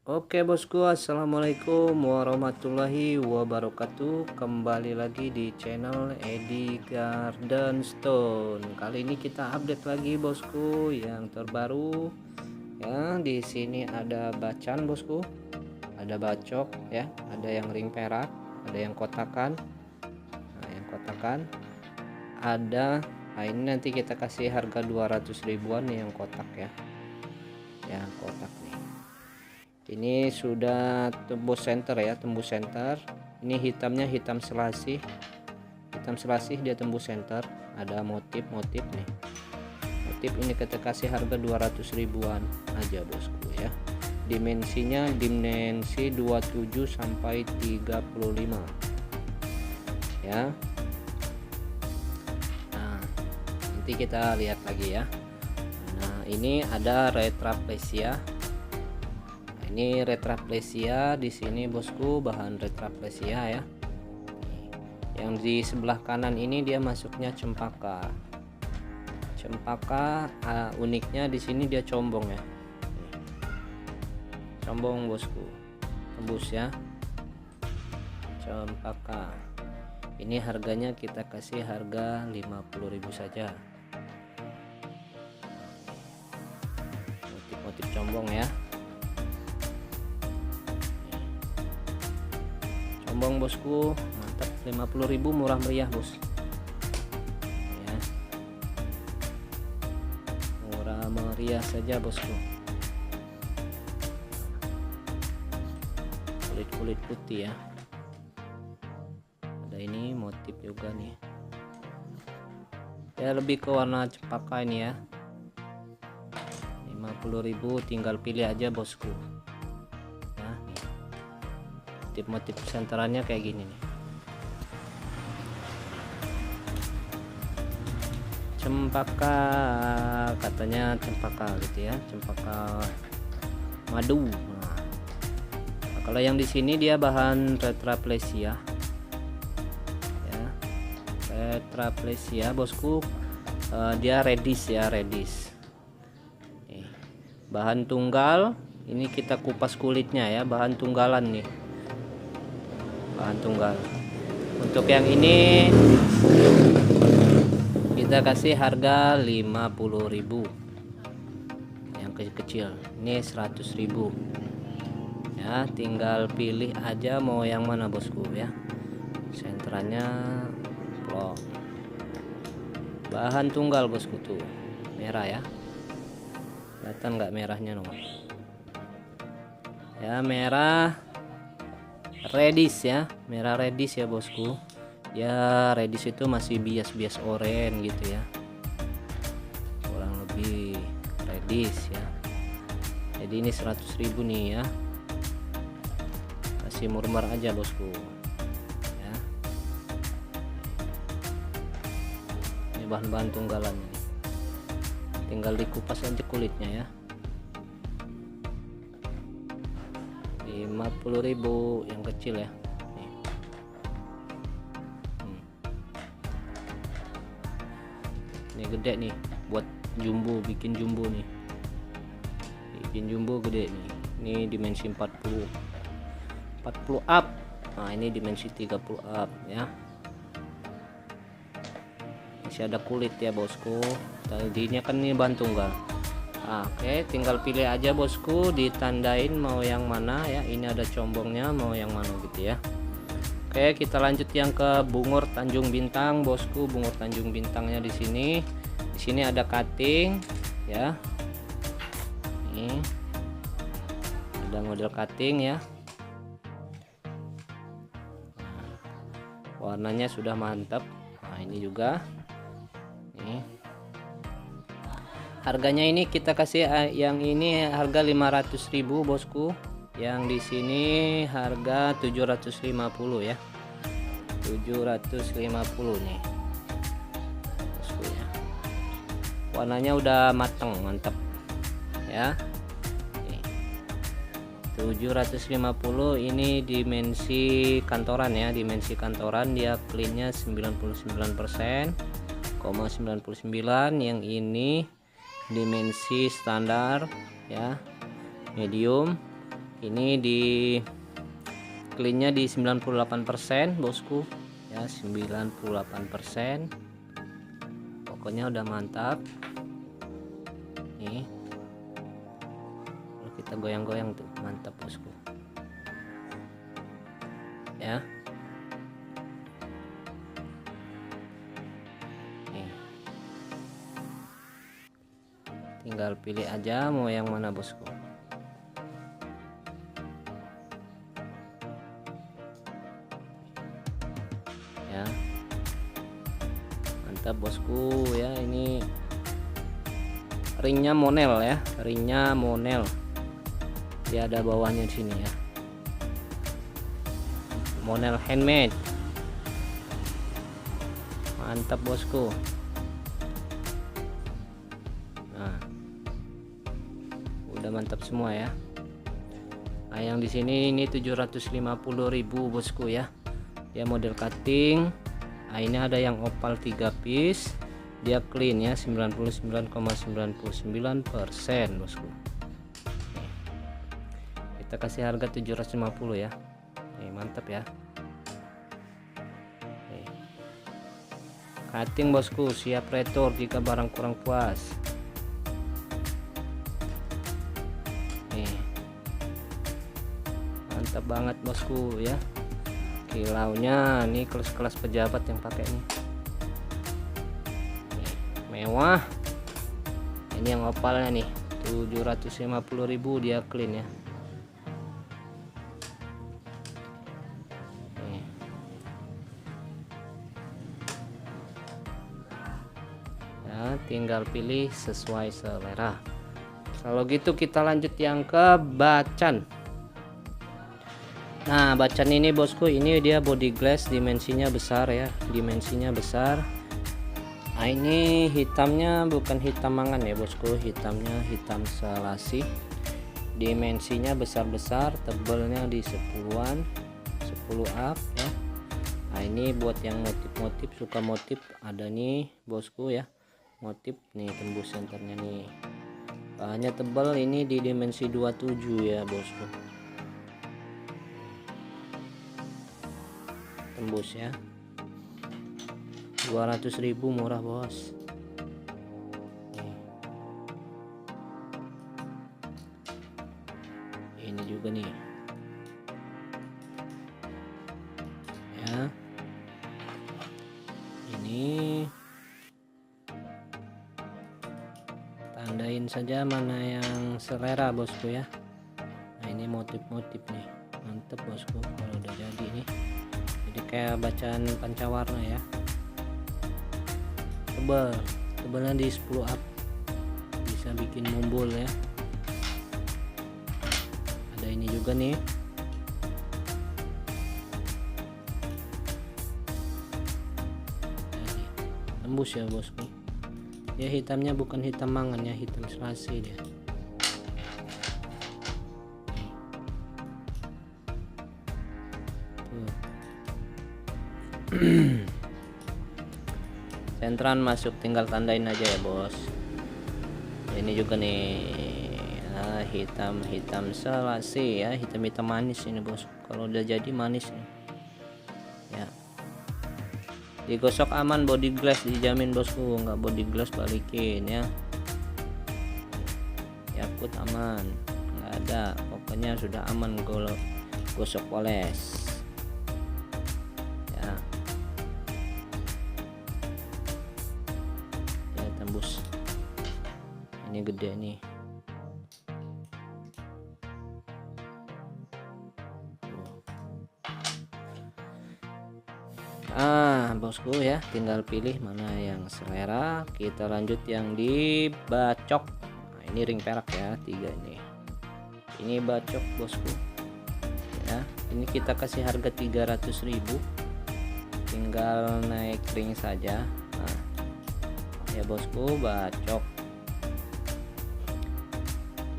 Oke bosku, assalamualaikum warahmatullahi wabarakatuh. Kembali lagi di channel Edi Garden Stone. Kali ini kita update lagi bosku yang terbaru. Ya, di sini ada bacan bosku, ada bacok ya, ada yang ring perak, ada yang kotakan. Nah, yang kotakan ada. Nah, ini nanti kita kasih harga 200 ribuan nih yang kotak ya. Yang kotak nih. Ini sudah tembus center ya, tembus center. Ini hitamnya hitam selasih, dia tembus center. Ada motif nih, motif ini kita kasih harga 200 ribuan aja bosku ya. Dimensinya dimensi 27 sampai 35 ya. Nah, nanti kita lihat lagi ya. Nah, ini ada retraplesia. Ini retraplesia di sini bosku, bahan retraplesia ya. Yang di sebelah kanan ini dia masuknya cempaka. Uniknya di sini dia combong ya. Combong bosku, tembus ya. Cempaka. Ini harganya kita kasih harga 50.000 saja. Motif combong ya. Combong bosku, mantap. 50.000 murah meriah bos ya. Murah meriah saja bosku. Kulit putih ya. Ada ini motif juga nih ya, lebih ke warna cempaka ini ya. 50.000 tinggal pilih aja bosku. Motif senterannya kayak gini nih. Cempaka, katanya cempaka gitu ya, cempaka madu. Nah, kalau yang di sini dia bahan retraplesia ya, retraplesia bosku. Dia reddish ya, reddish. Nih, bahan tunggal. Ini kita kupas kulitnya ya, bahan tunggalan nih, bahan tunggal. Untuk yang ini kita kasih harga 50.000 yang kecil. Ini 100.000 ya, tinggal pilih aja mau yang mana bosku ya. Senterannya plong, bahan tunggal bosku tuh, merah ya. Kelihatan nggak merahnya nomor ya, merah reddish ya, merah reddish ya bosku ya. Reddish itu masih bias oranye gitu ya, kurang lebih reddish ya. Jadi ini 100.000 nih ya, kasih murmur aja bosku ya. Ini bahan-bahan tunggalan ini, tinggal dikupas aja kulitnya ya. 50.000 yang kecil ya. Ini gede nih, buat jumbo, bikin jumbo nih, bikin jumbo gede nih. Ini dimensi 40 up. Nah, ini dimensi 30 up ya. Masih ada kulit ya bosku. Tadinya kan ini bahan tunggal. Oke, tinggal pilih aja bosku, ditandain mau yang mana ya. Ini ada combongnya, mau yang mana gitu ya. Oke, kita lanjut yang ke bungur Tanjung Bintang bosku. Bungur Tanjung Bintangnya di sini. Di sini ada cutting ya. Ini ada model cutting ya. Warnanya sudah mantap. Nah, ini juga. Nih. Harganya ini kita kasih yang ini harga 500.000 bosku. Yang di sini harga 750 ya. 750 nih bosku ya. Warnanya udah mateng, mantap ya. Nih. 750 ini dimensi kantoran ya, dimensi kantoran. Dia cleannya 99%,99. Yang ini dimensi standar ya, medium. Ini di cleannya di 98% bosku ya, 98%. Pokoknya udah mantap nih. Kalau kita goyang-goyang tuh mantap bosku ya. Nih, tinggal pilih aja mau yang mana bosku ya. Mantap bosku ya. Ini ringnya Monel ya, ringnya Monel, dia ada bawahnya di sini ya, Monel handmade. Mantap bosku. Nah, udah mantap semua ya. Nah, yang di sini ini 750.000 bosku ya. Dia model cutting. Nah, ini ada yang opal 3 piece. Dia clean ya, 99,99% bosku. Nih, kita kasih harga 750 ya. Nih, mantap ya. Nih, cutting bosku, siap retur jika barang kurang puas. Nih, mantap banget bosku ya. Kilaunya nih kelas-kelas pejabat yang pakai nih. Mewah. Ini yang opalnya nih 750.000 dia clean ya. Nih. Ya, tinggal pilih sesuai selera. Kalau gitu kita lanjut yang ke bacan. Nah, bacan ini bosku, ini dia body glass, dimensinya besar ya, dimensinya besar. Nah, ini hitamnya bukan hitam mangan ya bosku, hitamnya hitam selasi, dimensinya besar-besar, tebalnya di 10-an, 10 up ya. Nah, ini buat yang motif-motif, suka motif, ada nih bosku ya, motif nih, tembus senternya nih. Bahannya tebal, ini di dimensi 27 ya bosku, tembus ya. 200.000 murah bos. Nih. Ini juga nih ya. Ini tandain saja mana yang selera bosku ya. Nah, ini motif-motif nih, mantep bosku kalau udah jadi nih. Jadi kayak bacaan pancawarna ya, tebalnya di 10 up, bisa bikin mumbul ya. Ada ini juga nih. Jadi, tembus ya bosku. Ya, hitamnya bukan hitam mangan ya, hitam selasi dia. Sentran masuk, tinggal tandain aja ya bos. Ini juga nih, nah, hitam selasi ya, hitam manis ini bos. Kalau udah jadi manis nih ya. Digosok aman, body glass dijamin bosku, nggak body glass balikin ya. Yakut aman, nggak ada, pokoknya sudah aman gosok poles. Tembus, ini gede nih. Bosku ya, tinggal pilih mana yang selera. Kita lanjut yang di bacok. Nah, ini ring perak ya, 3 ini bacok bosku ya. Ini kita kasih harga 300.000, tinggal naik ring saja. Nah, ya bosku, bacok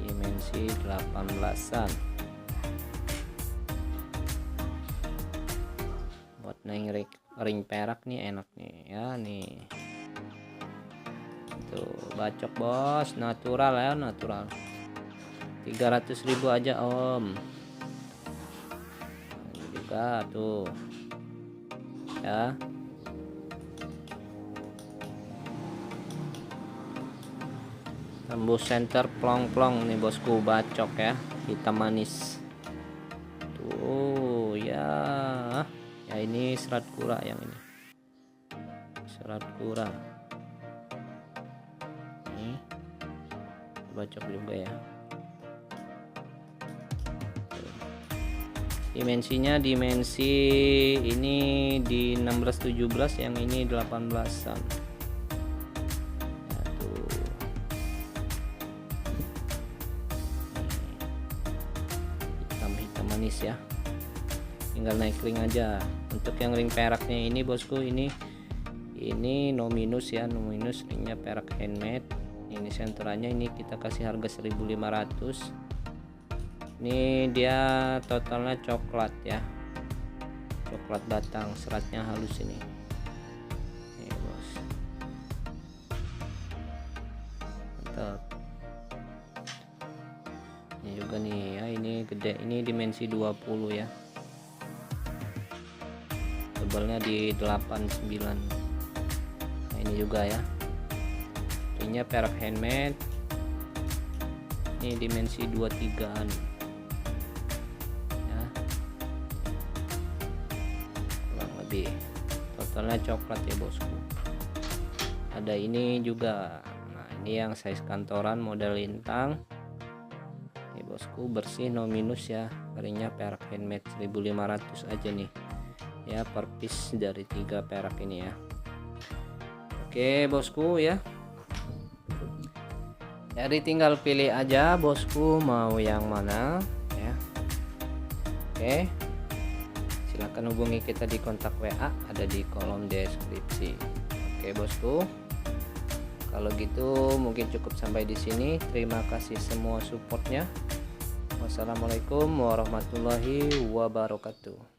dimensi 18-an buat naik ring perak nih, enak nih ya. Nih tuh bacok bos, natural ya, natural. 300.000 aja Om. Ini juga tuh ya. Tembus center plong-plong nih bosku, bacok ya, hitam manis tuh ya. Ya ini serat kura, yang ini serat kura ini bacok juga ya. Dimensinya dimensi ini di 16-17, yang ini 18-an. Hitam manis ya, tinggal naik ring aja. Untuk yang ring peraknya ini bosku, ini no minus ya, no minus, ringnya perak handmade. Ini senterannya ini kita kasih harga 1.500. Ini dia totalnya coklat ya, coklat batang, seratnya halus ini. Nih bos, mantap. Ini juga nih ya, ini gede, ini dimensi 20 ya, tebalnya di 89. Nah ini juga ya, ringnya perak handmade, ini dimensi 23an ya, kurang lebih. Totalnya coklat ya bosku. Ada ini juga, nah ini yang size kantoran model lintang. Ini bosku bersih, no minus ya, ringnya perak handmade, 1.500 aja nih ya per piece dari 3 perak ini ya. Oke bosku ya, jadi tinggal pilih aja bosku mau yang mana ya. Oke, silahkan hubungi kita di kontak WA, ada di kolom deskripsi. Oke bosku, kalau gitu mungkin cukup sampai di sini. Terima kasih semua supportnya. Wassalamualaikum warahmatullahi wabarakatuh.